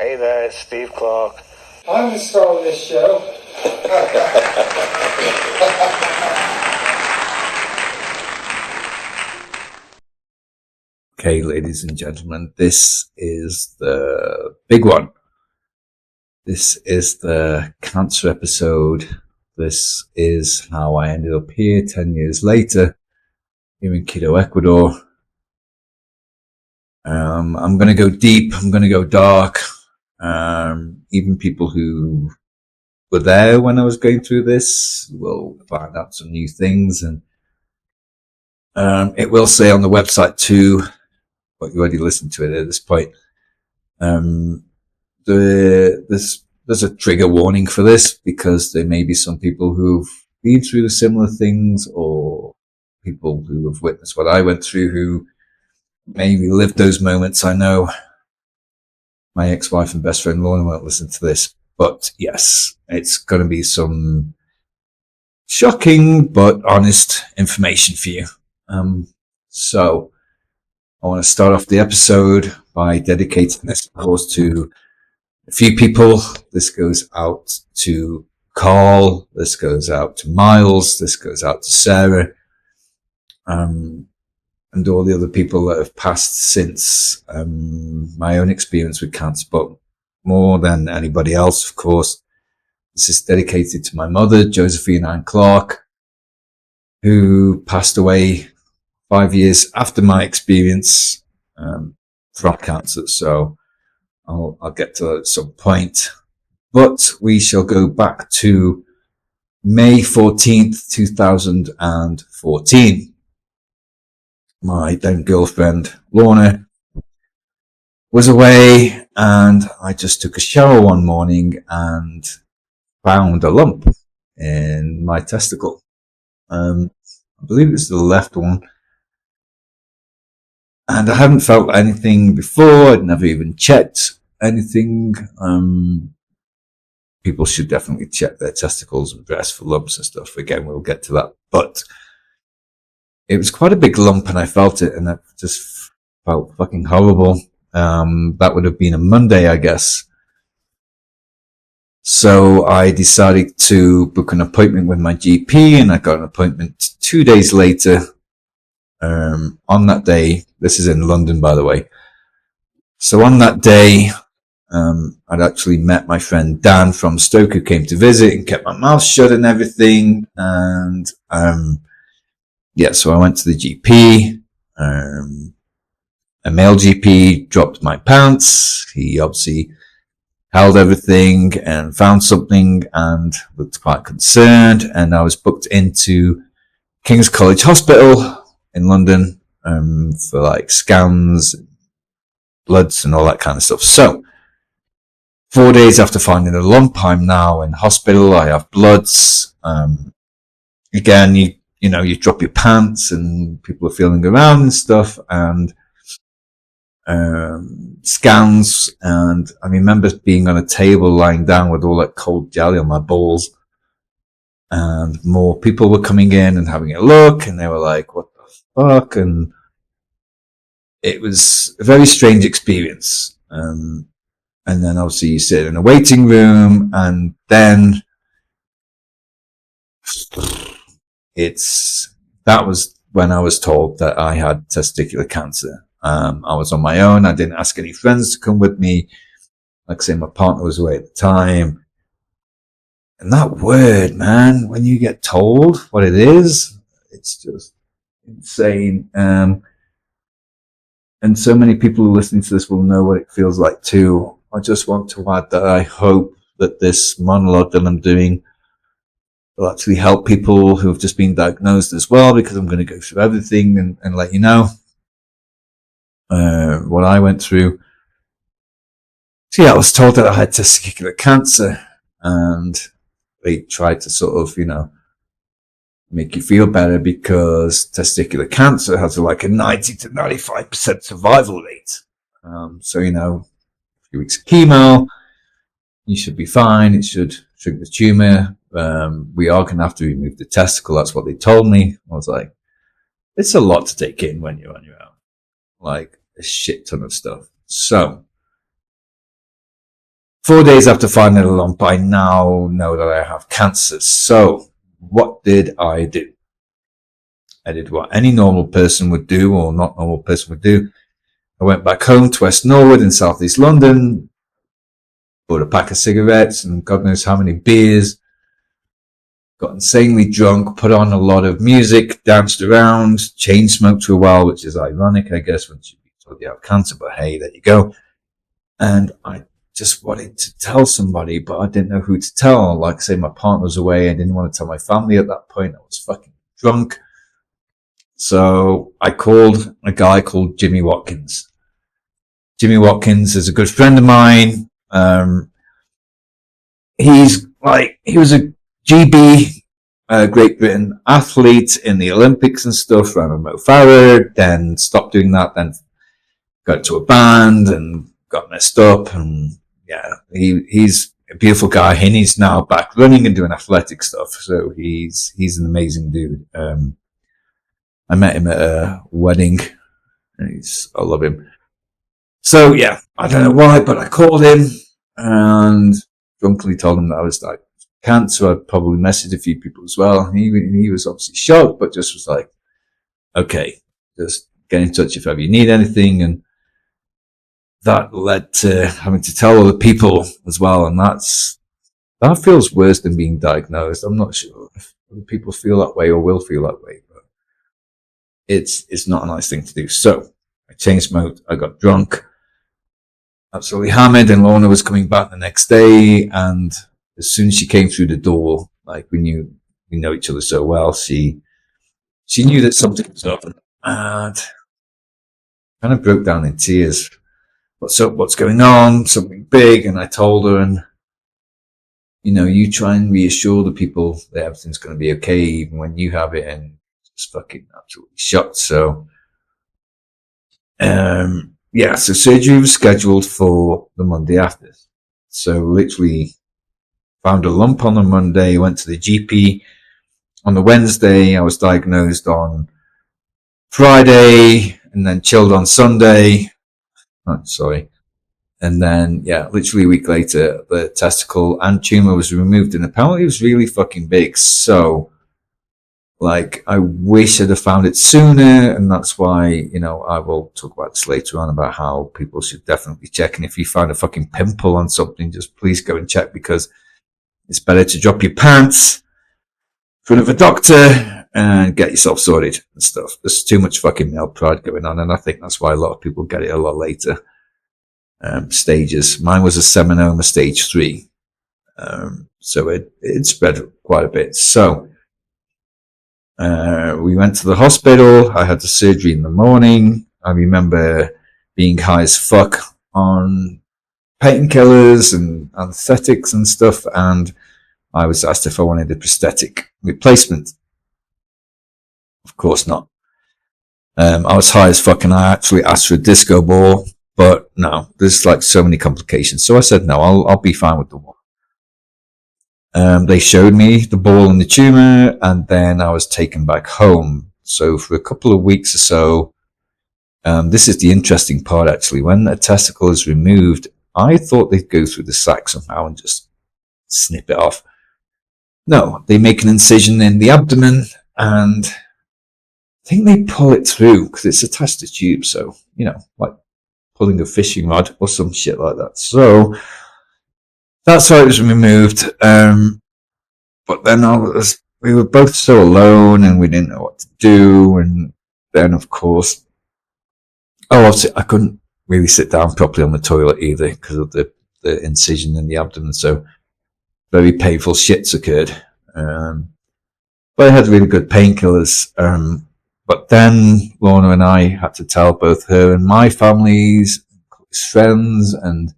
Hey there, it's Steve Clark. I'm the star of this show. Okay, ladies and gentlemen, this is the big one. This is the cancer episode. This is how I ended up here 10 years later, here in Quito, Ecuador. I'm going to go deep. I'm going to go dark. Even people who were there when I was going through this will find out some new things. And it will say on the website too, but you already listened to it at this point. There's a trigger warning for this because there may be some people who've been through similar things, or people who have witnessed what I went through who maybe lived those moments. I know my ex-wife and best friend Lorna won't listen to this, but yes, it's going to be some shocking but honest information for you. So I want to start off the episode by dedicating this, of course, to a few people. This goes out to Carl. This goes out to Miles. This goes out to Sarah. And all the other people that have passed since my own experience with cancer, but more than anybody else, of course. This is dedicated to my mother, Josephine Ann Clark, who passed away 5 years after my experience from cancer. So I'll get to that at some point. But we shall go back to May 14th, 2014. My then girlfriend, Lorna, was away, and I just took a shower one morning and found a lump in my testicle. I believe it's the left one. And I hadn't felt anything before. I'd never even checked anything. People should definitely check their testicles and breasts for lumps and stuff. Again, we'll get to that. But it was quite a big lump, and I felt it, and it just felt fucking horrible. That would have been a Monday, I guess. So I decided to book an appointment with my GP, and I got an appointment 2 days later. On that day, this is in London, by the way. So on that day, I'd actually met my friend Dan from Stoke, who came to visit and kept my mouth shut and everything. And, so I went to the GP. A male GP dropped my pants. He obviously held everything and found something and looked quite concerned. And I was booked into King's College Hospital in London, for like scans, bloods and all that kind of stuff. So 4 days after finding a lump, I'm now in hospital. I have bloods. Again, you drop your pants and people are feeling around and stuff, and scans. And I remember being on a table lying down with all that cold jelly on my balls, and more people were coming in and having a look, and they were like, what the fuck? And it was a very strange experience. And then obviously you sit in a waiting room, and then that was when I was told that I had testicular cancer. I was on my own. I didn't ask any friends to come with me. Like I say, my partner was away at the time. And that word, man, when you get told what it is, it's just insane. And so many people who are listening to this will know what it feels like too. I just want to add that I hope that this monologue that I'm doing will actually help people who have just been diagnosed as well, because I'm going to go through everything and let you know what I went through. So yeah, I was told that I had testicular cancer, and they tried to sort of, make you feel better, because testicular cancer has like a 90 to 95% survival rate. So, a few weeks of chemo, you should be fine. It should shrink the tumor. We are going to have to remove the testicle. That's what they told me. I was like, it's a lot to take in when you're on your own. Like a shit ton of stuff. So 4 days after finding the lump, I now know that I have cancer. So what did I do? I did what any normal person would do, or not normal person would do. I went back home to West Norwood in southeast London, bought a pack of cigarettes and God knows how many beers, got insanely drunk, put on a lot of music, danced around, chain smoked for a while, which is ironic, I guess, once you told you have cancer, but hey, there you go. And I just wanted to tell somebody, but I didn't know who to tell. Like, say, my partner was away. I didn't want to tell my family at that point. I was fucking drunk. So I called a guy called Jimmy Watkins. Jimmy Watkins is a good friend of mine. He was a GB, Great Britain athlete in the Olympics and stuff, ran with Mo Farah, then stopped doing that, then got into a band and got messed up. And yeah, he's a beautiful guy, and he's now back running and doing athletic stuff. So he's an amazing dude. I met him at a wedding, and I love him. So yeah, I don't know why, but I called him and drunkenly told him that I was like cancer. I probably messaged a few people as well. He was obviously shocked, but just was like, okay, just get in touch if ever you need anything. And that led to having to tell other people as well. And that feels worse than being diagnosed. I'm not sure if other people feel that way or will feel that way, but it's not a nice thing to do. So I chain smoked. I got drunk, absolutely hammered, and Lorna was coming back the next day. And as soon as she came through the door, like we know each other so well, she knew that something was up, and kind of broke down in tears. What's up? What's going on? Something big. And I told her, and you try and reassure the people that everything's going to be okay, even when you have it, and just fucking absolutely shocked. So, yeah, so surgery was scheduled for the Monday after. So literally found a lump on the Monday, went to the GP on the Wednesday. I was diagnosed on Friday and then chilled on Sunday. Oh, sorry. And then, yeah, literally a week later, the testicle and tumor was removed, and apparently it was really fucking big. So, like, I wish I'd have found it sooner, and that's why, I will talk about this later on about how people should definitely check. And if you find a fucking pimple on something, just please go and check, because it's better to drop your pants in front of a doctor and get yourself sorted and stuff. There's too much fucking male pride going on, and I think that's why a lot of people get it a lot later stages. Mine was a seminoma stage 3. So it spread quite a bit. So, we went to the hospital. I had the surgery in the morning. I remember being high as fuck on painkillers and anesthetics and stuff, and I was asked if I wanted a prosthetic replacement. Of course not. I was high as fuck, and I actually asked for a disco ball, but no, there's like so many complications. So I said no, I'll be fine with the one. They showed me the ball and the tumor, and then I was taken back home. So for a couple of weeks or so, this is the interesting part actually. When a testicle is removed, I thought they'd go through the sac somehow and just snip it off. No, they make an incision in the abdomen, and I think they pull it through because it's attached to tube. So, like pulling a fishing rod or some shit like that. So that's how it was removed. But then we were both so alone, and we didn't know what to do. And then, of course, obviously I couldn't really sit down properly on the toilet either because of the incision in the abdomen. So very painful shits occurred. But I had really good painkillers. But then Lorna and I had to tell both her and my families, close friends, and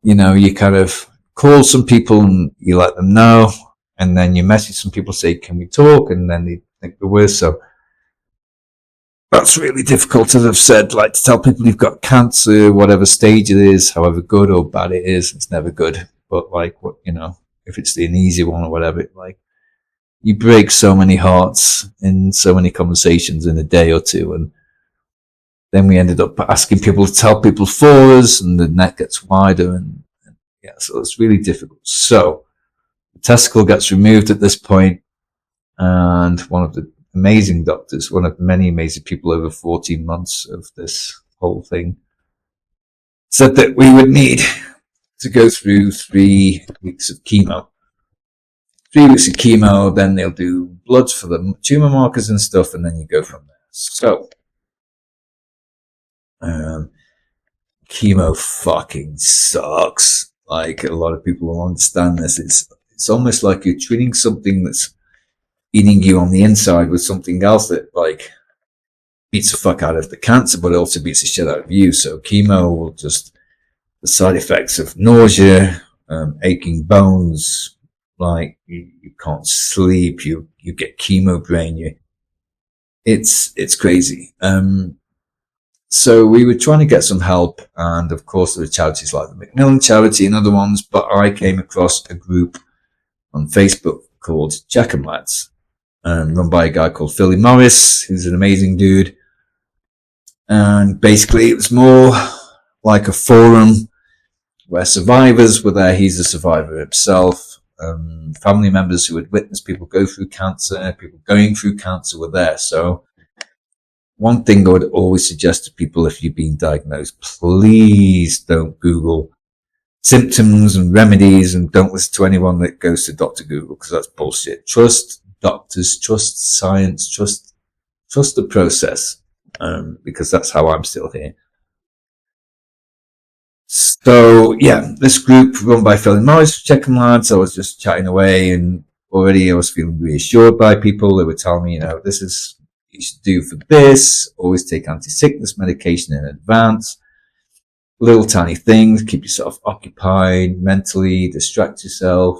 you kind of call some people and you let them know, and then you message some people, say, can we talk? And then they think the worst. So that's really difficult, as I've said, like to tell people you've got cancer, whatever stage it is, however good or bad it is, it's never good. But like, what, if it's an easy one or whatever, like you break so many hearts in so many conversations in a day or two. And then we ended up asking people to tell people for us, and the net gets wider, and Yeah, so it's really difficult. So the testicle gets removed at this point, and one of the amazing doctors, one of many amazing people over 14 months of this whole thing, said that we would need to go through 3 weeks of chemo. 3 weeks of chemo, then they'll do bloods for the tumor markers and stuff, and then you go from there. So, chemo fucking sucks. Like, a lot of people will understand this. It's almost like you're treating something that's eating you on the inside with something else that, like, beats the fuck out of the cancer, but also beats the shit out of you. So chemo will just, the side effects of nausea, aching bones, like you can't sleep, you get chemo brain, it's crazy. So we were trying to get some help, and of course there are charities like the Macmillan charity and other ones, but I came across a group on Facebook called Chemotherapy, run by a guy called Philly Morris, who's an amazing dude. And basically it was more like a forum where survivors were there. He's a survivor himself. Family members who had witnessed people go through cancer, people going through cancer were there. So one thing I would always suggest to people, if you've been diagnosed, please don't Google symptoms and remedies, and don't listen to anyone that goes to Dr. Google, because that's bullshit. Trust doctors, trust science, trust the process, because that's how I'm still here. So yeah, this group run by Phil and Morris, Checkham lads, I was just chatting away, and already I was feeling reassured by people. They were telling me, this is what you should do for this. Always take anti-sickness medication in advance. Little tiny things, keep yourself occupied mentally, distract yourself.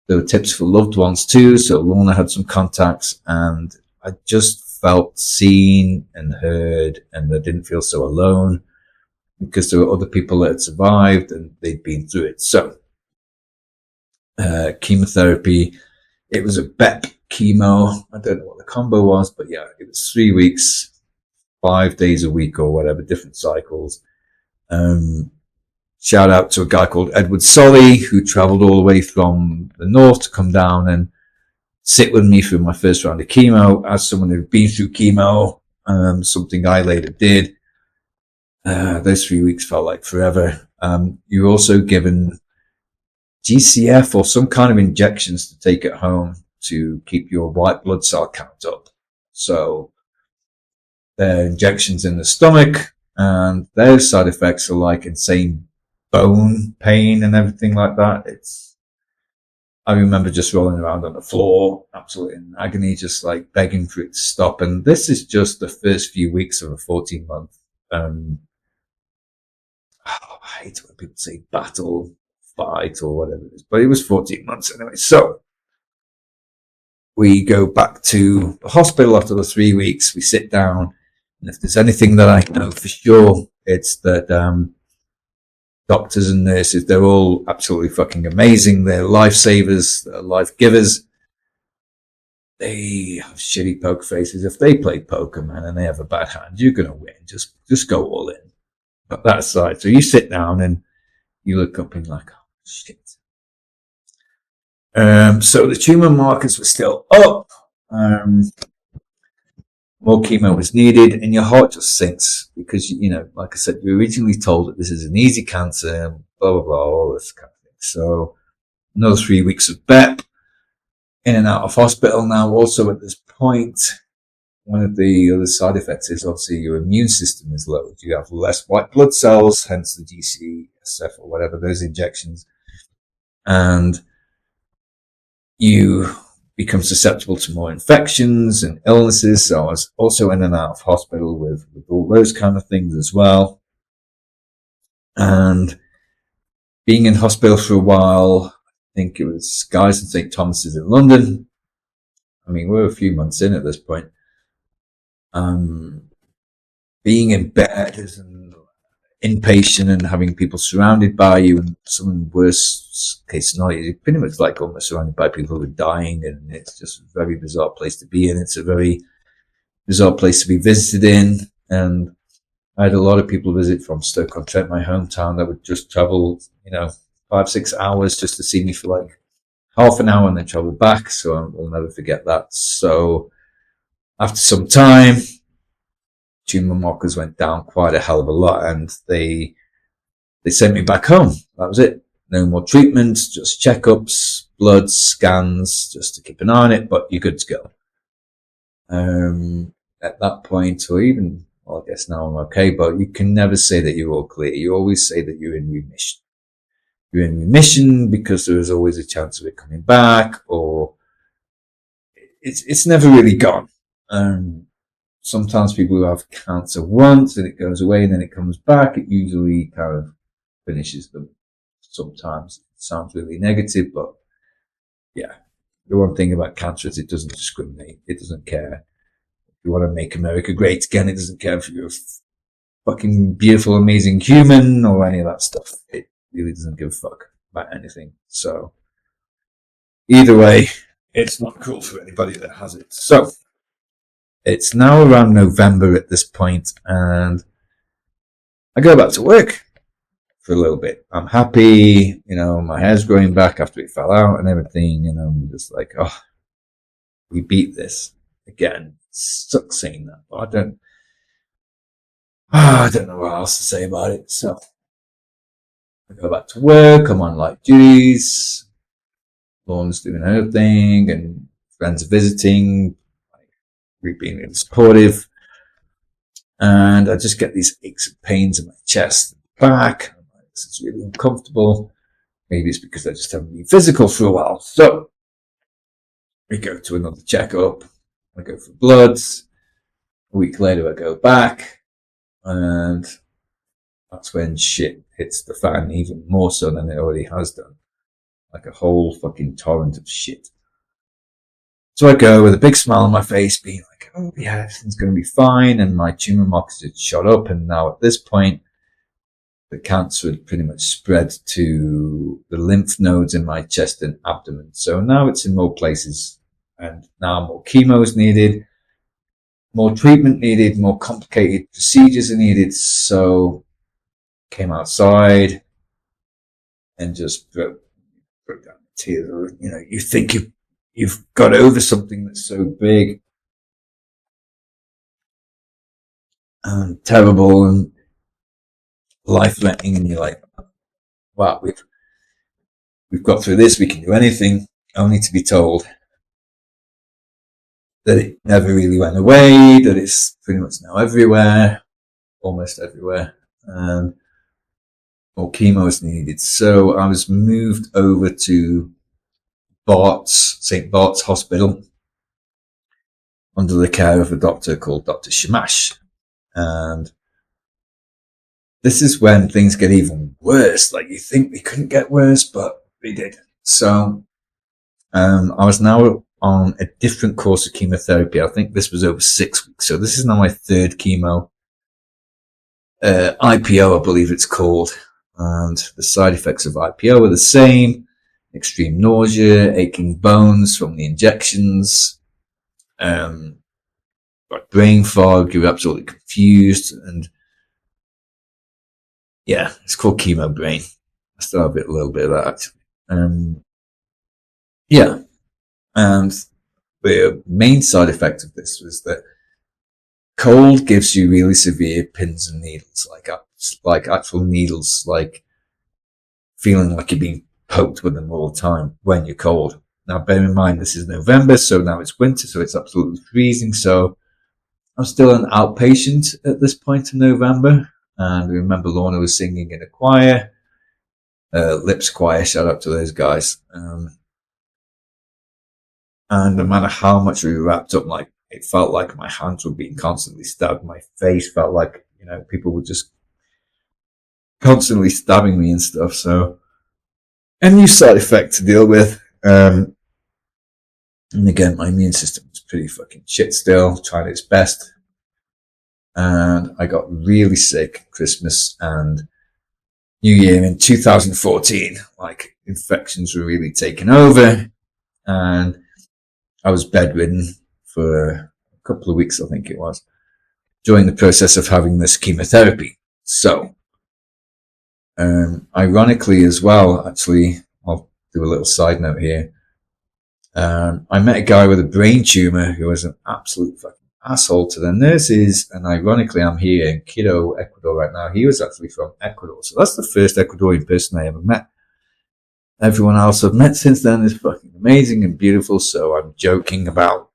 There were tips for loved ones too. So Lorna had some contacts, and I just felt seen and heard, and I didn't feel so alone, because there were other people that had survived and they'd been through it. So, chemotherapy, it was a BEP chemo. I don't know what the combo was, but yeah, it was 3 weeks, 5 days a week or whatever, different cycles. Shout out to a guy called Edward Solly, who traveled all the way from the north to come down and sit with me through my first round of chemo, as someone who'd been through chemo, something I later did. Those 3 weeks felt like forever. You're also given GCF or some kind of injections to take at home to keep your white blood cell count up. So they're injections in the stomach, and their side effects are like insane bone pain and everything like that. I remember just rolling around on the floor, absolutely in agony, just like begging for it to stop. And this is just the first few weeks of a 14-month, I hate when people say battle, fight, or whatever it is, but it was 14 months anyway. So we go back to the hospital after the 3 weeks. We sit down, and if there's anything that I know for sure, it's that doctors and nurses, they're all absolutely fucking amazing. They're lifesavers, they're life givers. They have shitty poker faces. If they play poker, man, and they have a bad hand, you're gonna win. Just go all in. But that aside, so you sit down and you look up and like, oh shit. So the tumor markers were still up. More chemo was needed, and your heart just sinks because, like I said, you were originally told that this is an easy cancer, and blah, blah, blah, all this kind of thing. So another 3 weeks of BEP, in and out of hospital. Now, also at this point, one of the other side effects is obviously your immune system is low. You have less white blood cells, hence the GCSF or whatever, those injections. And you become susceptible to more infections and illnesses. So I was also in and out of hospital with all those kind of things as well. And being in hospital for a while, I think it was Guy's and St. Thomas's in London. I mean, we're a few months in at this point. Being in bed as an inpatient and having people surrounded by you, and some worst case scenario, you're pretty much like almost surrounded by people who are dying, and it's just a very bizarre place to be in. It's a very bizarre place to be visited in, and I had a lot of people visit from Stoke-on-Trent, my hometown, that would just travel, 5-6 hours just to see me for like half an hour and then travel back. So I'll never forget that. So after some time, tumor markers went down quite a hell of a lot, and they sent me back home. That was it. No more treatments, just checkups, blood scans, just to keep an eye on it, but you're good to go. At that point, or even, well, I guess now I'm okay, but you can never say that you're all clear. You always say that you're in remission. You're in remission because there is always a chance of it coming back, or it's never really gone. Sometimes people who have cancer once and it goes away and then it comes back, it usually kind of finishes them. Sometimes it sounds really negative, but yeah, the one thing about cancer is it doesn't discriminate. It doesn't care. If you want to make America great again, it doesn't care if you're a fucking beautiful, amazing human or any of that stuff. It really doesn't give a fuck about anything. So either way, it's not cool for anybody that has it. So it's now around November at this point, and I go back to work for a little bit. I'm happy, my hair's growing back after it fell out and everything, I'm just like, oh, we beat this again. It sucks saying that, but I don't know what else to say about it. So I go back to work, I'm on light duties, Lauren's doing her thing, and friends are visiting, we've been really supportive, and I just get these aches and pains in my chest and back. This is really uncomfortable. Maybe it's because I just haven't been physical for a while. So we go to another checkup. I go for bloods. A week later, I go back, and that's when shit hits the fan even more so than it already has done. Like a whole fucking torrent of shit. So I go with a big smile on my face, being like, oh yeah, everything's going to be fine. And my tumor markers had shot up. And now at this point, the cancer had pretty much spread to the lymph nodes in my chest and abdomen. So now it's in more places, and now more chemo is needed, more treatment needed, more complicated procedures are needed. So came outside and just broke down in tears. You think you've got over something that's so big and terrible and life-threatening, and you're like, wow, we've got through this, we can do anything, only to be told that it never really went away, that it's pretty much now everywhere, almost everywhere, and more chemo is needed. So I was moved over to St. Bart's Hospital under the care of a doctor called Dr. Shamash. And this is when things get even worse. Like, you think they couldn't get worse, but they did. So I was now on a different course of chemotherapy. I think this was over 6 weeks. So this is now my third chemo. IPO, I believe it's called. And the side effects of IPO are the same. Extreme nausea, aching bones from the injections, like brain fog, you're absolutely confused, and yeah, it's called chemo brain. I still have a little bit of that, actually. Yeah, and the main side effect of this was that cold gives you really severe pins and needles, like actual needles, like feeling like you're being poked with them all the time when you're cold. Now, bear in mind, this is November, so now it's winter, so it's absolutely freezing. So I'm still an outpatient at this point in November. And I remember Lorna was singing in a choir, Lips Choir, shout out to those guys. And no matter how much we were wrapped up, like, it felt like my hands were being constantly stabbed. My face felt like, people were just constantly stabbing me and stuff. So a new side effect to deal with. And again, my immune system was pretty fucking shit still, trying its best. And I got really sick Christmas and New Year in 2014. Like, infections were really taking over, and I was bedridden for a couple of weeks, I think it was, during the process of having this chemotherapy. So Ironically as well, actually, I'll do a little side note here. I met a guy with a brain tumor who was an absolute fucking asshole to the nurses. And ironically, I'm here in Quito, Ecuador right now. He was actually from Ecuador. So that's the first Ecuadorian person I ever met. Everyone else I've met since then is fucking amazing and beautiful. So I'm joking about,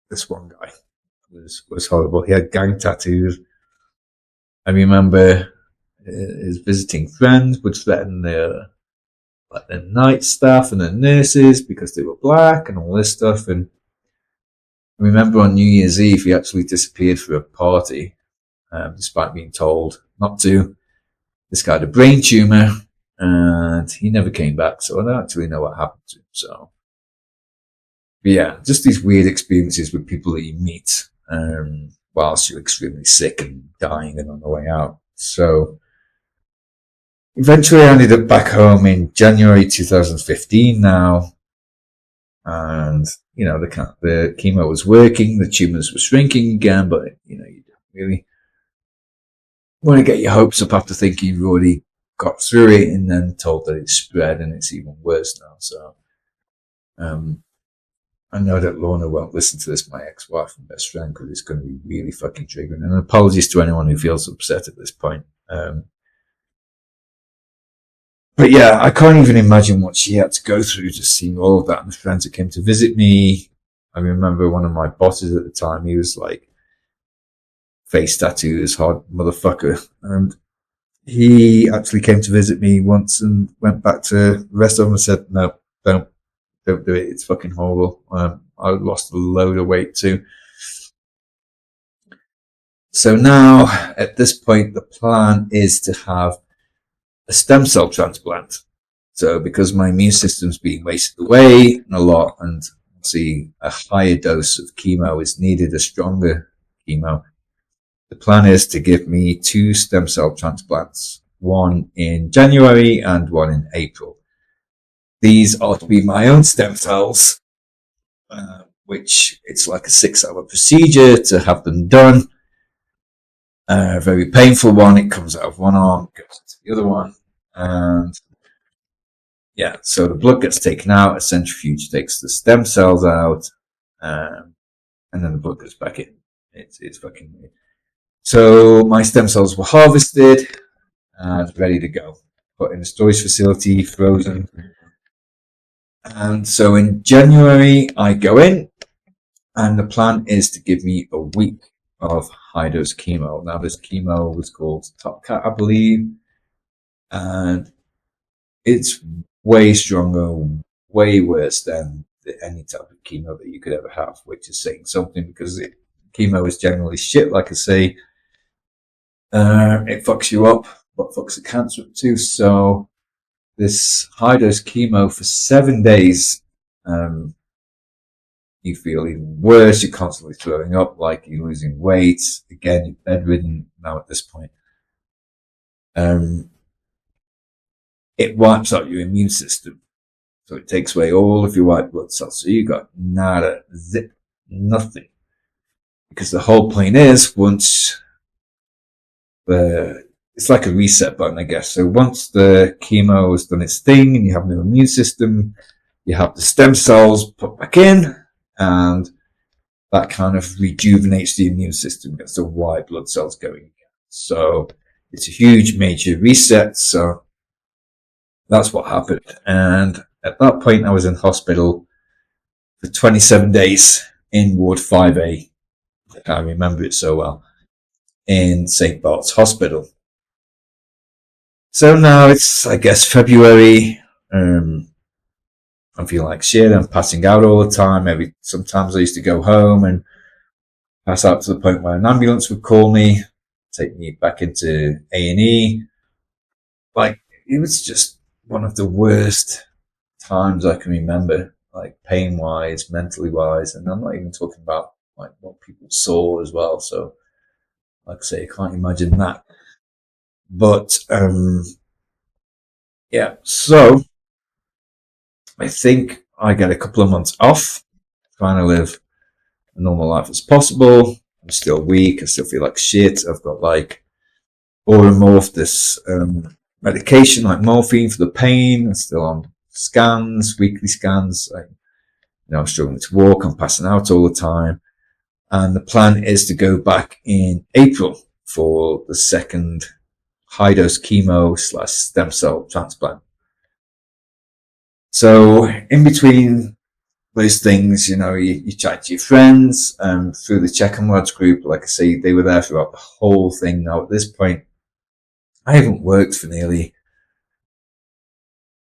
this one guy was horrible. He had gang tattoos. I remember his visiting friends would threaten the night staff and the nurses because they were black and all this stuff. And I remember on New Year's Eve, he actually disappeared for a party, despite being told not to. This guy had a brain tumor, and he never came back, so I don't actually know what happened to him. So, but yeah, just these weird experiences with people that you meet whilst you're extremely sick and dying and on the way out. So, eventually I ended up back home in January 2015 now. And, the chemo was working, the tumors were shrinking again, but, you don't really want to get your hopes up after thinking you've already got through it and then told that it's spread and it's even worse now. So, I know that Lorna won't listen to this, my ex-wife and best friend, because it's going to be really fucking triggering. And apologies to anyone who feels upset at this point. But yeah, I can't even imagine what she had to go through just seeing all of that and the friends that came to visit me. I remember one of my bosses at the time, he was like, face tattoos, hard motherfucker. And he actually came to visit me once and went back to the rest of them and said, no, don't do it. It's fucking horrible. I lost a load of weight too. So now at this point, the plan is to have a stem cell transplant. So because my immune system's being wasted away a lot, and see a higher dose of chemo is needed, a stronger chemo, the plan is to give me 2 stem cell transplants, one in January and one in April. These are to be my own stem cells, which it's like a 6-hour procedure to have them done. A very painful one. It comes out of one arm, goes into the other one. And yeah, so the blood gets taken out, a centrifuge takes the stem cells out, and then the blood goes back in. It's fucking weird. So my stem cells were harvested and ready to go. Put in a storage facility, frozen. And so in January, I go in, and the plan is to give me a week of high-dose chemo. Now, this chemo was called Top Cat, I believe, and it's way stronger, way worse than any type of chemo that you could ever have, which is saying something, because chemo is generally shit, like I say. It fucks you up, but fucks the cancer up too. So this high-dose chemo for 7 days, you feel even worse. You're constantly throwing up, like you're losing weight. Again, you're bedridden now at this point. It wipes out your immune system. So it takes away all of your white blood cells. So you got nada, zip, nothing. Because the whole point is, once it's like a reset button, I guess. So once the chemo has done its thing and you have no immune system, you have the stem cells put back in, and that kind of rejuvenates the immune system, gets the white blood cells going again. So it's a huge major reset. So that's what happened. And at that point, I was in hospital for 27 days in Ward 5A. I remember it so well, in St. Bart's Hospital. So now it's, I guess, February. I feel like shit. I'm passing out all the time. Sometimes I used to go home and pass out to the point where an ambulance would call me, take me back into A&E. Like, it was just one of the worst times I can remember, like pain-wise, mentally-wise, and I'm not even talking about like what people saw as well. So, like I say, I can't imagine that. But yeah, so I think I get a couple of months off, trying to live a normal life as possible. I'm still weak. I still feel like shit. I've got like more and more of this medication like morphine for the pain. I'm still on scans, weekly scans. I'm struggling to walk. I'm passing out all the time. And the plan is to go back in April for the second high dose chemo / stem cell transplant. So in between those things, you chat to your friends, through the Checking group. Like I say, they were there throughout the whole thing. Now at this point, I haven't worked for nearly,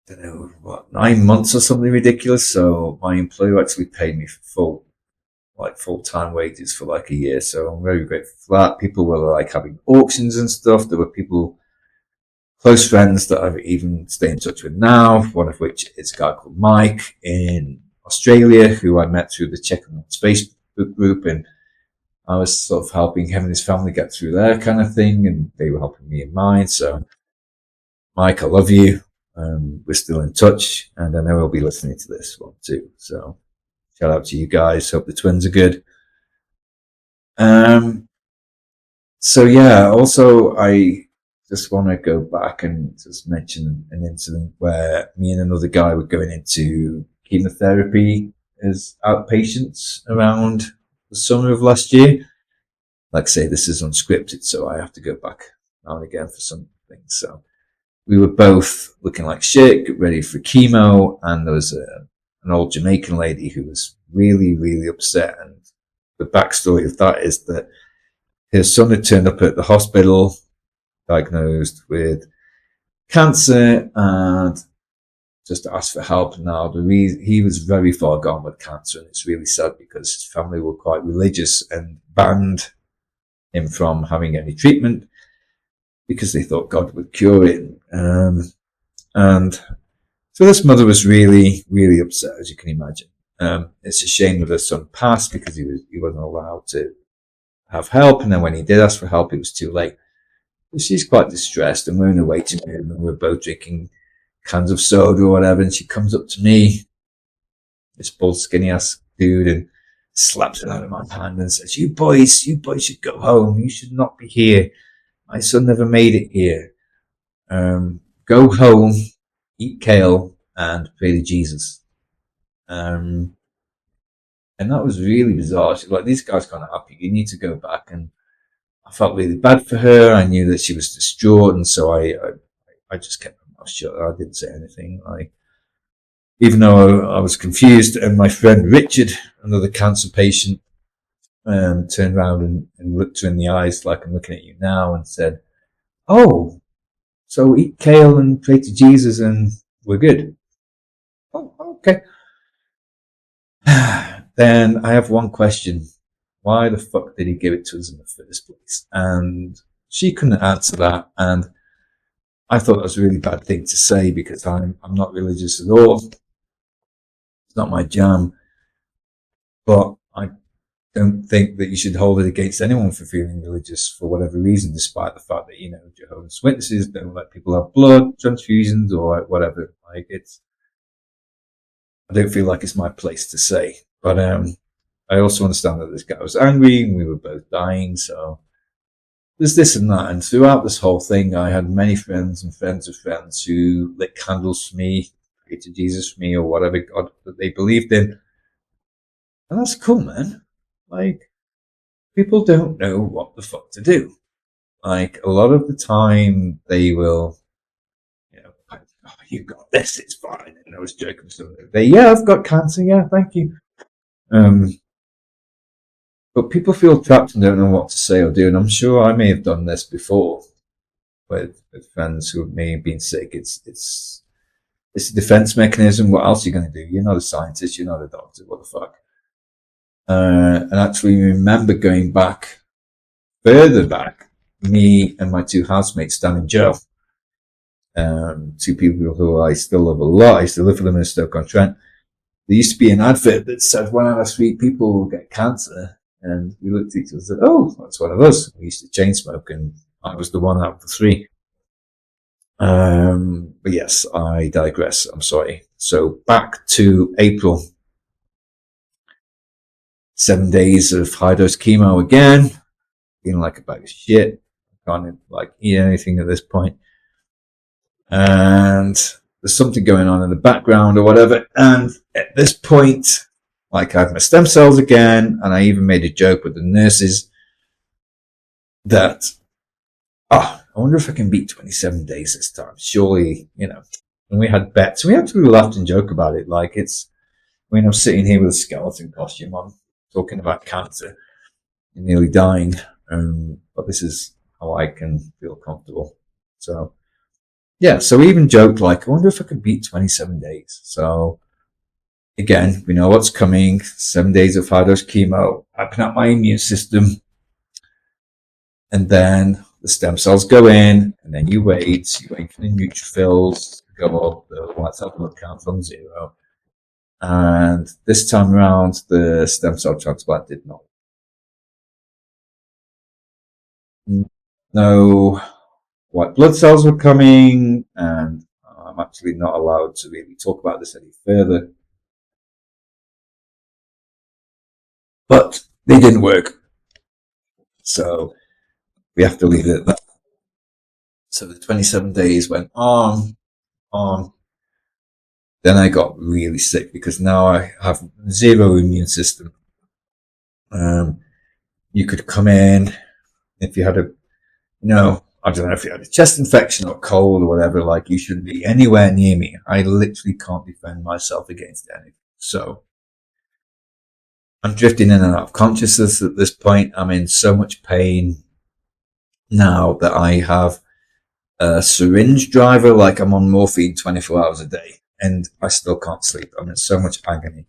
9 months or something ridiculous. So my employer actually paid me for full-time wages for like a year. So I'm very grateful for that. People were like having auctions and stuff. There were people, close friends that I've even stay in touch with now, one of which is a guy called Mike in Australia, who I met through the Checking Facebook group, and I was sort of helping him and his family get through their kind of thing, and they were helping me in mine. So Mike, I love you. We're still in touch, and I know he'll be listening to this one too. So shout out to you guys. Hope the twins are good. So yeah, also I just want to go back and just mention an incident where me and another guy were going into chemotherapy as outpatients around the summer of last year. Like I say, this is unscripted, so I have to go back now and again for some things. So we were both looking like shit, get ready for chemo, and there was an old Jamaican lady who was really, really upset. And the backstory of that is that her son had turned up at the hospital, diagnosed with cancer, and just asked for help. Now, he was very far gone with cancer, and it's really sad because his family were quite religious and banned him from having any treatment because they thought God would cure it. And so this mother was really, really upset, as you can imagine. It's a shame that her son passed because he wasn't allowed to have help. And then when he did ask for help, it was too late. So she's quite distressed, and we're in a waiting room, and we're both drinking cans of soda or whatever. And she comes up to me, this bald, skinny ass dude, and slaps it out of my hand and says, you boys should go home. You should not be here. My son never made it here. Go home, eat kale, and pray to Jesus. And that was really bizarre. She's like, these guys can't help you. You need to go back. And I felt really bad for her. I knew that she was distraught, and so I just kept my mouth shut. I didn't say anything. Even though I was confused, and my friend Richard, another cancer patient, turned around and looked her in the eyes like I'm looking at you now and said, oh, so eat kale and pray to Jesus and we're good. Oh, okay. Then I have one question. Why the fuck did he give it to us in the first place? And she couldn't answer that. And I thought that was a really bad thing to say because I'm not religious at all. It's not my jam. But I don't think that you should hold it against anyone for feeling religious for whatever reason, despite the fact that, Jehovah's Witnesses don't let people have blood transfusions or whatever. I don't feel like it's my place to say. But I also understand that this guy was angry and we were both dying. So there's this and that. And throughout this whole thing, I had many friends and friends of friends who lit candles for me, prayed to Jesus for me, or whatever God that they believed in. And that's cool, man. People don't know what the fuck to do. A lot of the time they will, oh, you got this, it's fine. And I was joking with somebody. I've got cancer, yeah, thank you. But people feel trapped and don't know what to say or do. And I'm sure I may have done this before with friends who may have been sick. It's a defense mechanism. What else are you going to do? You're not a scientist. You're not a doctor. What the fuck? And actually remember going further back, me and my two housemates down in jail. Two people who I still love a lot. I used to live with them in Stoke-on-Trent. There used to be an advert that said 1 out of 3 people will get cancer. And we looked at each other and said, oh, that's one of us. We used to chain smoke, and I was the 1 out of the 3. But yes, I digress. I'm sorry. So back to April. 7 days of high dose chemo again, feeling like a bag of shit. can't like eat anything at this point. And there's something going on in the background or whatever. And at this point, like I have my stem cells again, and I even made a joke with the nurses that, I wonder if I can beat 27 days this time. Surely, and we had bets. We actually laughed and joked about it. Like I'm sitting here with a skeleton costume on, talking about cancer and nearly dying. But this is how I can feel comfortable. So, yeah, so we even joked like, I wonder if I could beat 27 days. So, again, we know what's coming. 7 days of high-dose chemo, hyping up my immune system. And then the stem cells go in, and then you wait for the neutrophils to go up, the white cell blood count from 0. And this time around, the stem cell transplant did not. No white blood cells were coming, and I'm actually not allowed to really talk about this any further. But they didn't work. So we have to leave it at that. So the 27 days went on. Then I got really sick because now I have zero immune system. You could come in if you had I don't know if you had a chest infection or cold or whatever, like you shouldn't be anywhere near me. I literally can't defend myself against anything. So I'm drifting in and out of consciousness at this point. I'm in so much pain now that I have a syringe driver, like I'm on morphine 24 hours a day, and I still can't sleep. I'm in so much agony.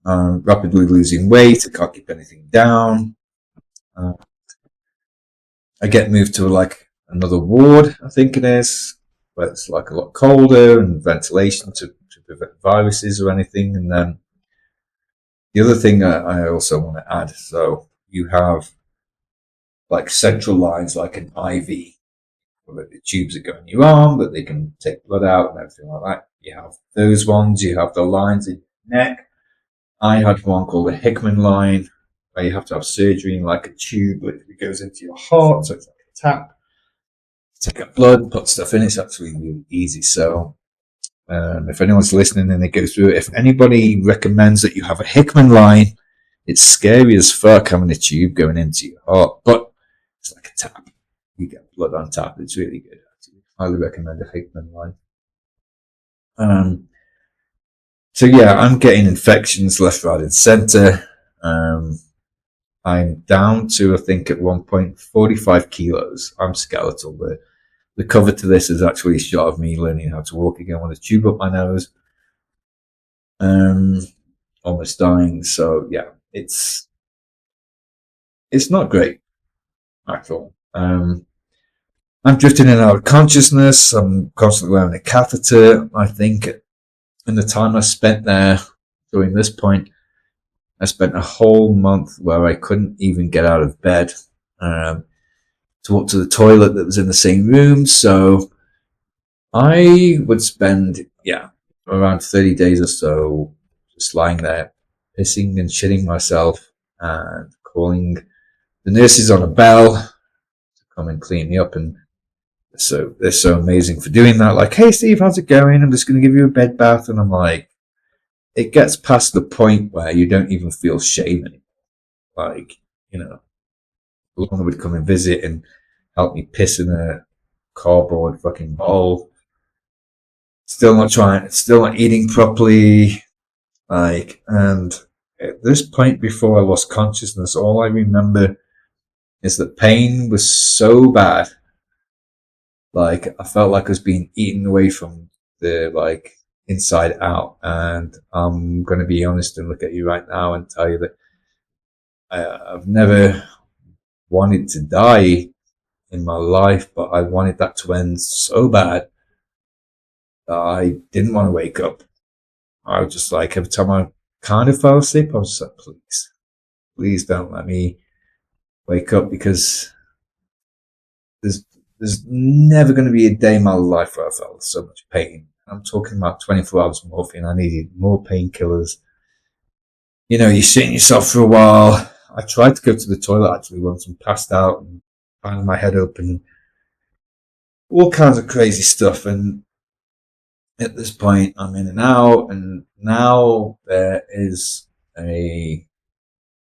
I'm rapidly losing weight. I can't keep anything down. I get moved to like another ward, I think it is, where it's like a lot colder and ventilation to prevent viruses or anything. And then the other thing I also want to add, so you have like central lines, like an IV, where the tubes that go in your arm, that they can take blood out and everything like that. You have those ones. You have the lines in your neck. I had one called a Hickman line, where you have to have surgery in like a tube that goes into your heart, so it's like a tap. Take up blood, put stuff in. It's actually really easy. So if anyone's listening and they go through it, if anybody recommends that you have a Hickman line, it's scary as fuck having a tube going into your heart, but it's like a tap. You get blood on tap. It's really good. Actually, highly recommend a Hickman line. So yeah, I'm getting infections left, right, and center. I'm down to, I think, at one point 45 kilos. I'm skeletal. The cover to this is actually a shot of me learning how to walk again with a tube up my nose. Almost dying. So yeah, it's not great at all. I'm drifting in and out of consciousness. I'm constantly wearing a catheter. I think in the time I spent there during this point, I spent a whole month where I couldn't even get out of bed to walk to the toilet that was in the same room. So I would spend, around 30 days or so just lying there, pissing and shitting myself and calling the nurses on a bell to come and clean me up. And so they're so amazing for doing that. Like, hey, Steve, how's it going? I'm just going to give you a bed bath. And I'm like, it gets past the point where you don't even feel shame anymore. Like, Lorna would come and visit and help me piss in a cardboard fucking bowl. Still not eating properly. Like, and at this point before I lost consciousness, all I remember is that pain was so bad. Like, I felt like I was being eaten away from the, like, inside out. And I'm going to be honest and look at you right now and tell you that I've never wanted to die in my life, but I wanted that to end so bad that I didn't want to wake up. I was just like, every time I kind of fell asleep, I was just like, please don't let me wake up, because there's never going to be a day in my life where I felt so much pain. I'm talking about 24 hours of morphine. I needed more painkillers. You sit in yourself for a while. I tried to go to the toilet actually once and passed out, and banged my head open, all kinds of crazy stuff. And at this point, I'm in and out, and now there is a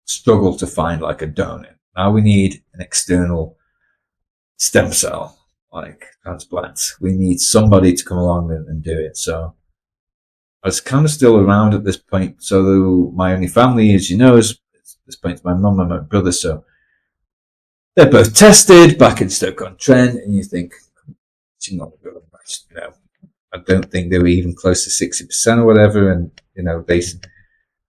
struggle to find like a donor. Now we need an external stem cell, like transplants. We need somebody to come along and do it. So I was kind of still around at this point. So my only family, as you know, is at this point my mum and my brother. So they're both tested back in Stoke-on-Trent, and you think, you know, I don't think they were even close to 60% or whatever, and you know they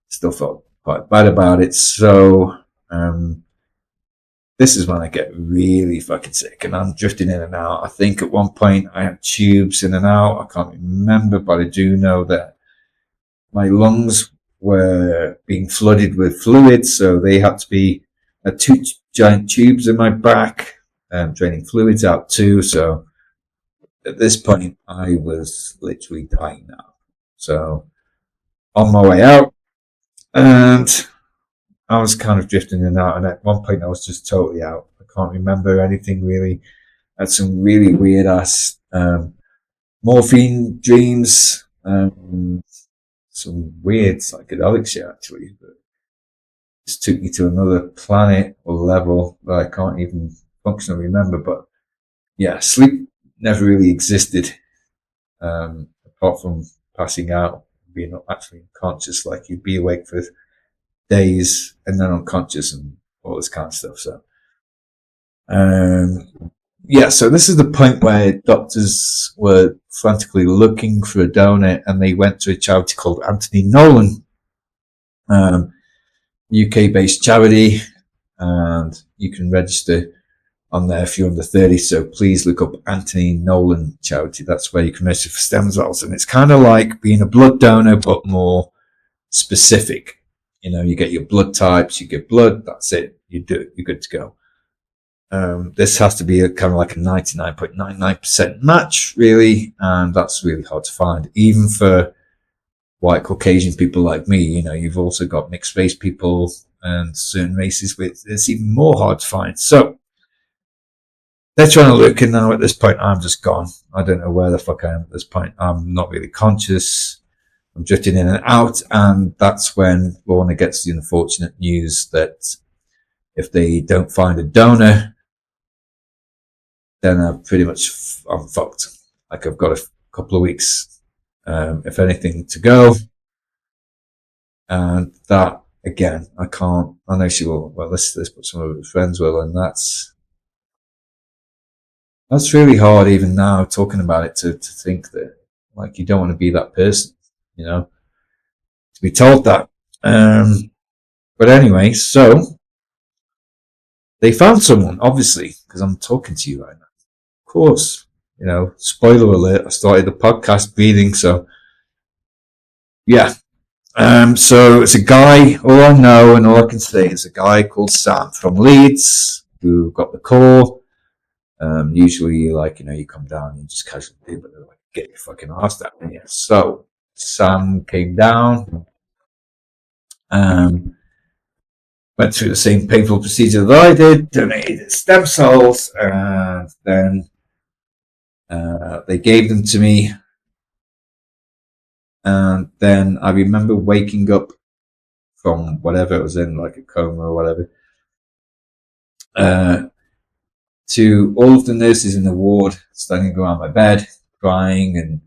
still felt quite bad about it. So this is when I get really fucking sick, and I'm drifting in and out. I think at one point I had tubes in and out. I can't remember, but I do know that my lungs were being flooded with fluid, so they had to be two giant tubes in my back, draining fluids out too. So at this point, I was literally dying now. So on my way out, and I was kind of drifting in and out. And at one point, I was just totally out. I can't remember anything really. I had some really weird ass morphine dreams, some weird psychedelic shit actually. But just took me to another planet or level that I can't even functionally remember. But yeah, sleep never really existed, apart from passing out, being actually unconscious. Like you'd be awake for days and then unconscious and all this kind of stuff. So, yeah, so this is the point where doctors were frantically looking for a donor, and they went to a charity called Anthony Nolan, UK-based charity, and you can register on there if you're under 30. So please look up Anthony Nolan charity. That's where you can register for stem cells, and it's kind of like being a blood donor but more specific. You know, you get your blood types, you get blood, that's it, you do it, you're good to go. This has to be a kind of like a 99.99% match, really, and that's really hard to find, even for white Caucasian people like me. You know, you've also got mixed race people and certain races with it's even more hard to find. So they're trying to look, and now at this point, I'm just gone. I don't know where the fuck I am at this point. I'm not really conscious. I'm drifting in and out, and that's when Lorna gets the unfortunate news that if they don't find a donor, then I'm fucked. Like I've got a couple of weeks, if anything, to go. And that, again, I can't, I know she will, well, listen to this, but some of her friends will, and that's really hard even now talking about it to think that, like, you don't want to be that person, you know, to be told that. But anyway, so they found someone, obviously, because I'm talking to you right now. Of course, you know, spoiler alert, I started the podcast breathing, so yeah. So it's a guy, all I know and all I can say is a guy called Sam from Leeds who got the call. Usually, like, you know, you come down and you just casually do, but they're like, get your fucking ass down here. So Sam came down, went through the same painful procedure that I did, donated stem cells, and then they gave them to me. And then I remember waking up from whatever it was in, like a coma or whatever, to all of the nurses in the ward standing around my bed, crying and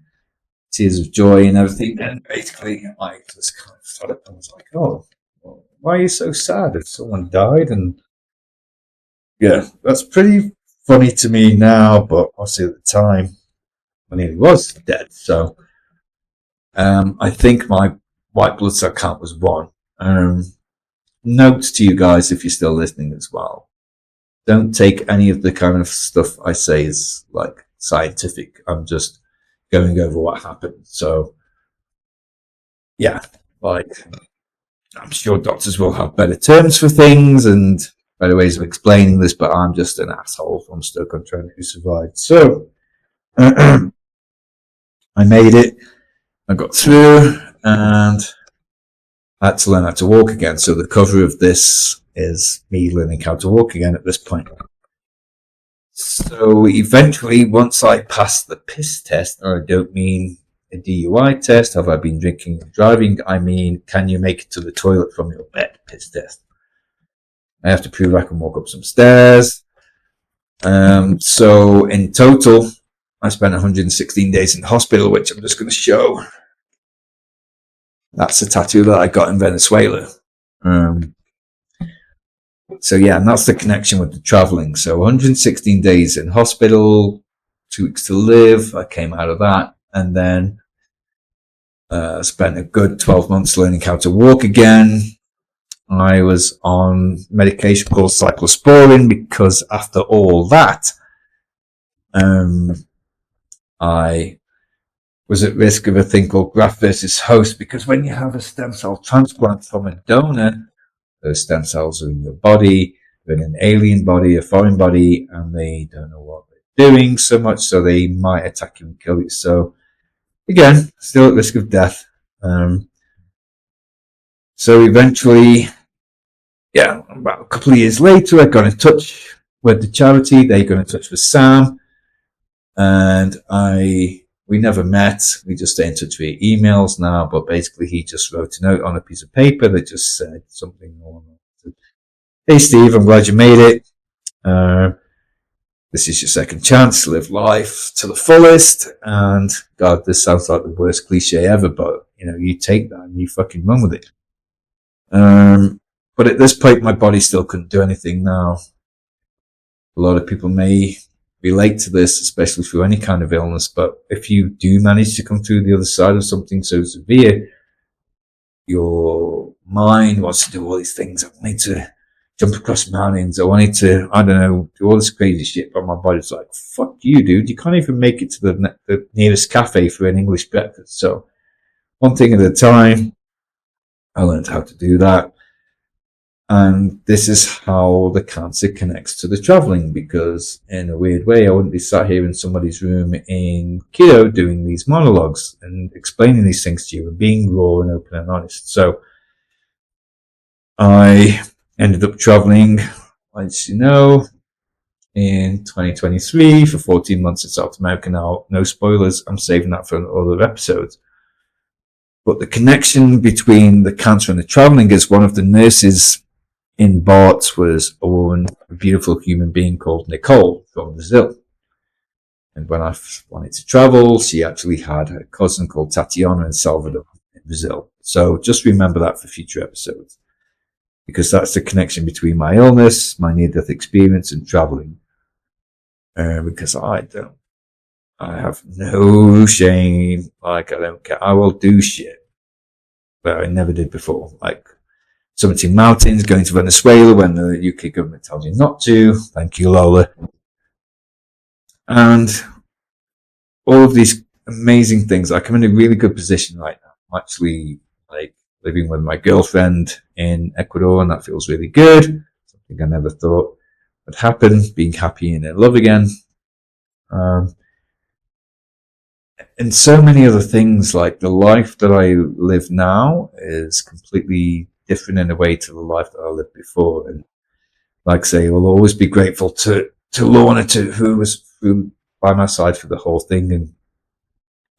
tears of joy and everything. And basically, I just kind of fed up. I was like, oh, well, why are you so sad if someone died? And yeah, that's pretty funny to me now, but obviously at the time, when he was dead. So I think my white blood cell count was 1. Notes to you guys, if you're still listening as well, don't take any of the kind of stuff I say as like scientific. I'm just going over what happened. So yeah, like, I'm sure doctors will have better terms for things and better ways of explaining this, but I'm just an asshole from Stoke-on-Trent who survived. So I made it. I got through, and I had to learn how to walk again. So the cover of this is me learning how to walk again at this point. So eventually, once I passed the piss test, and I don't mean a DUI test, have I been drinking and driving? I mean, can you make it to the toilet from your bed piss test? I have to prove I can walk up some stairs. So in total, I spent 116 days in the hospital, which I'm just going to show. That's a tattoo that I got in Venezuela. So yeah, and that's the connection with the traveling. So 116 days in hospital, 2 weeks to live. I came out of that, and then spent a good 12 months learning how to walk again. I was on medication called cyclosporin because after all that, I was at risk of a thing called graft versus host, because when you have a stem cell transplant from a donor, those stem cells are in your body, they're in an alien body, a foreign body, and they don't know what they're doing so much, so they might attack you and kill you. So again, still at risk of death. So eventually, about a couple of years later, I got in touch with the charity. They got in touch with Sam, and we never met. We just stay in touch via emails now, but basically he just wrote a note on a piece of paper that just said something along the lines of, "Hey Steve, I'm glad you made it. This is your second chance. Live life to the fullest." And God, this sounds like the worst cliche ever, but you take that and you fucking run with it. But at this point, my body still couldn't do anything now. A lot of people may relate to this, especially through any kind of illness, but if you do manage to come through the other side of something so severe, your mind wants to do all these things. I wanted to jump across mountains. I wanted to, do all this crazy shit, but my body's like, fuck you, dude. You can't even make it to the nearest cafe for an English breakfast. So one thing at a time, I learned how to do that. And this is how the cancer connects to the traveling, because in a weird way, I wouldn't be sat here in somebody's room in keto doing these monologues and explaining these things to you and being raw and open and honest. So I ended up traveling, as you know, in 2023 for 14 months in South America. Now, no spoilers. I'm saving that for other episodes. But the connection between the cancer and the traveling is one of the nurses in Bart was a woman, a beautiful human being called Nicole from Brazil. And when I wanted to travel, she actually had a cousin called Tatiana in Salvador in Brazil. So just remember that for future episodes, because that's the connection between my illness, my near-death experience, and traveling. Because I have no shame. I don't care. I will do shit that I never did before. Like summiting mountains, going to Venezuela when the UK government tells you not to. Thank you, Lola. And all of these amazing things. Like, I'm in a really good position right now. I'm actually living with my girlfriend in Ecuador, and that feels really good. Something I never thought would happen. Being happy and in love again. And so many other things. Like, the life that I live now is completely different in a way to the life that I lived before. And like I say, we'll always be grateful to Lorna, who was by my side for the whole thing, and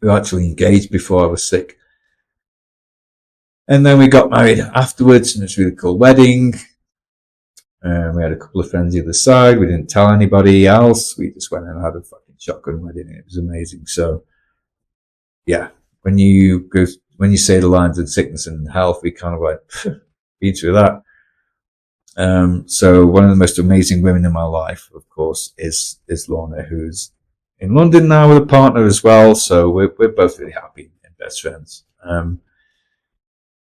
who actually engaged before I was sick. And then we got married afterwards, and it was a really cool wedding. We had a couple of friends either side. We didn't tell anybody else. We just went and had a fucking shotgun wedding. It was amazing. So yeah, when you say the lines of sickness and health, we kind of like been through that. So one of the most amazing women in my life, of course, is Lorna, who's in London now with a partner as well. So we're both really happy and best friends.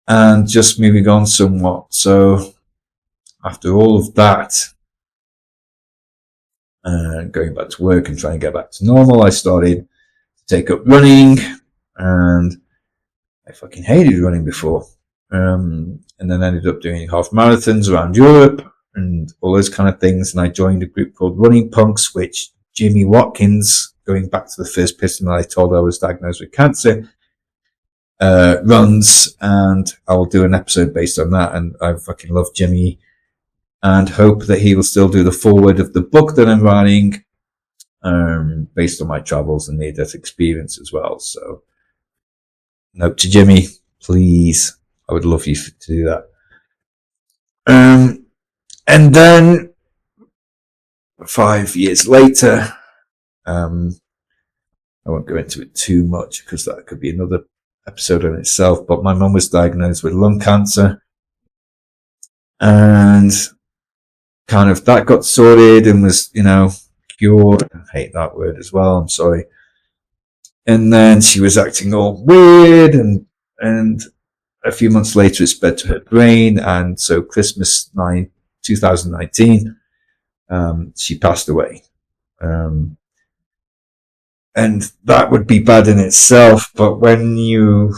And just moving on somewhat. So after all of that, going back to work and trying to get back to normal, I started to take up running, and I fucking hated running before. And then ended up doing half marathons around Europe and all those kind of things. And I joined a group called Running Punks, which Jimmy Watkins, going back to the first person that I told I was diagnosed with cancer, runs, and I will do an episode based on that. And I fucking love Jimmy and hope that he will still do the foreword of the book that I'm writing. based on my travels and near-death experience as well. So, note to Jimmy, please, I would love you to do that. And then 5 years later, I won't go into it too much because that could be another episode in itself, but my mum was diagnosed with lung cancer, and kind of that got sorted and was, cured. I hate that word as well. I'm sorry. And then she was acting all weird, and a few months later it spread to her brain, and so Christmas 2019, she passed away. And that would be bad in itself, but when you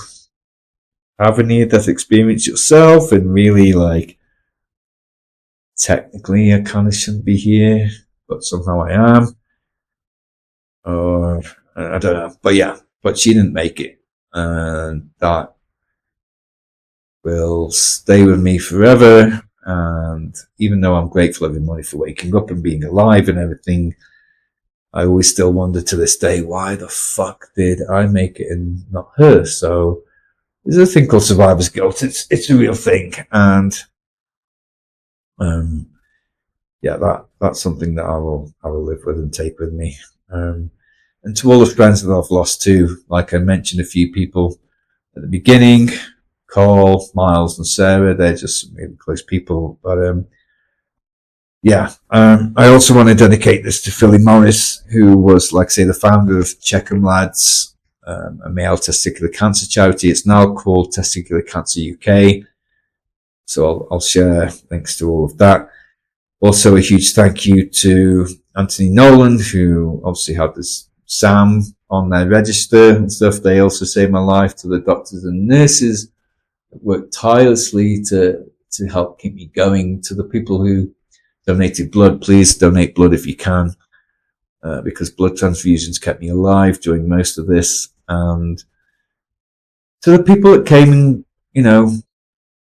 have a near-death experience yourself and really, like, technically I kind of shouldn't be here, but somehow I am, or I don't know, but yeah, but she didn't make it, and that will stay with me forever. And even though I'm grateful every morning for waking up and being alive and everything, I always still wonder to this day, why the fuck did I make it and not her? So there's a thing called survivor's guilt. It's a real thing. And, yeah, that's something that I will live with and take with me. And to all the friends that I've lost too, like I mentioned a few people at the beginning, Carl, Miles and Sarah, they're just really close people. But, I also want to dedicate this to Philly Morris, who was, like I say, the founder of Checkham Lads, a male testicular cancer charity. It's now called Testicular Cancer UK. So I'll share links to all of that. Also, a huge thank you to Anthony Nolan, who obviously had this Sam on their register and stuff. They also saved my life. To the doctors and nurses that worked tirelessly to help keep me going. To the people who donated blood, please donate blood if you can, because blood transfusions kept me alive during most of this. And to the people that came and,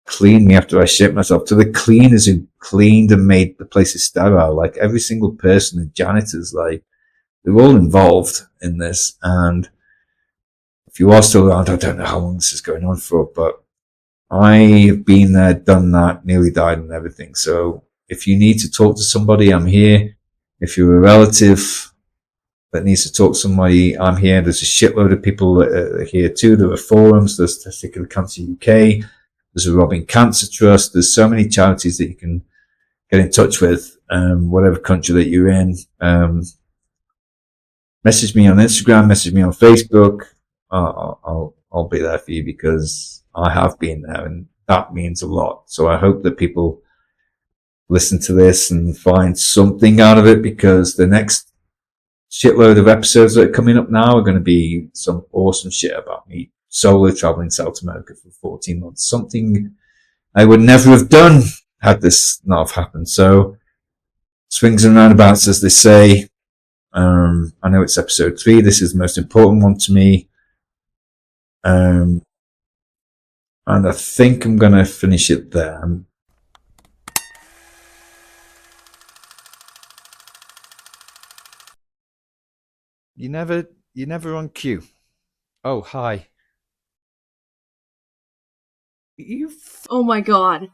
cleaned me after I shit myself, to the cleaners who cleaned and made the places sterile, like every single person, the janitors, like, they're all involved in this. And if you are still around, I don't know how long this is going on for, but I've been there, done that, nearly died and everything. So if you need to talk to somebody, I'm here. If you're a relative that needs to talk to somebody, I'm here. There's a shitload of people that are here too. There are forums. There's Testicular Cancer UK. There's a Robbing Cancer Trust. There's so many charities that you can get in touch with, whatever country that you're in. Message me on Instagram, message me on Facebook. I'll be there for you because I have been there and that means a lot. So I hope that people listen to this and find something out of it, because the next shitload of episodes that are coming up now are going to be some awesome shit about me solo traveling South America for 14 months. Something I would never have done had this not have happened. So swings and roundabouts, as they say. I know it's episode 3. This is the most important one to me. And I think I'm going to finish it there. You're never on cue. Oh, hi. Oh my god.